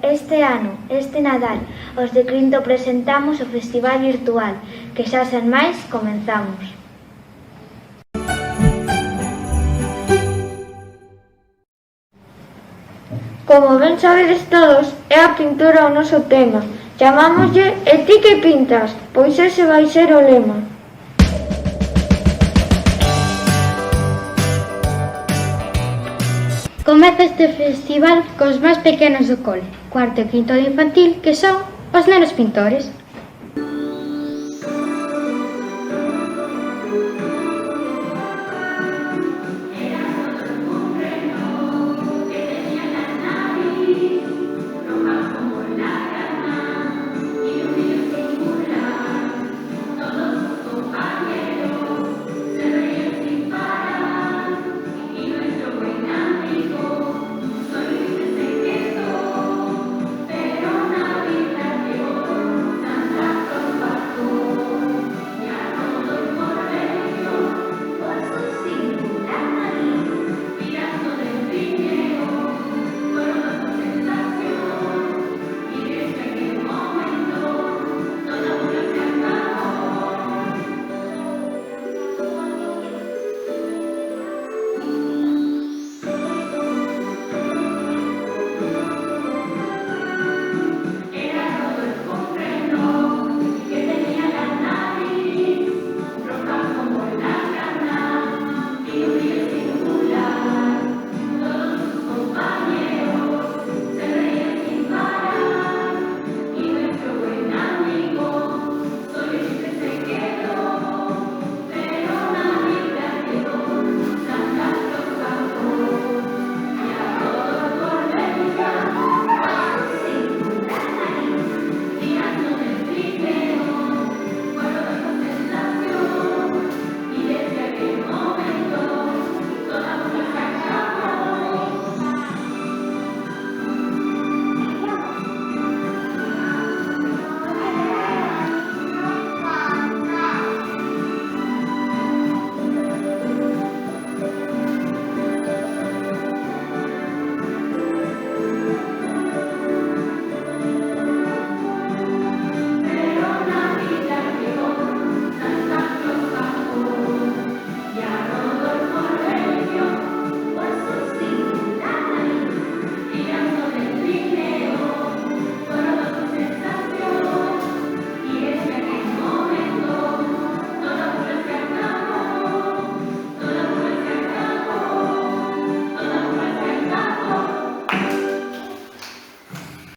Este ano, este Nadal, os de Crinto presentamos o Festival Virtual, que xa sen máis comenzamos. Como ben sabedes todos, é a pintura o noso tema. Chamámoslle E ti que pintas? Pois ese vai ser o lema. Comeza este festival cos máis pequenos do cole, cuarto e quinto de infantil, que son os nenos pintores.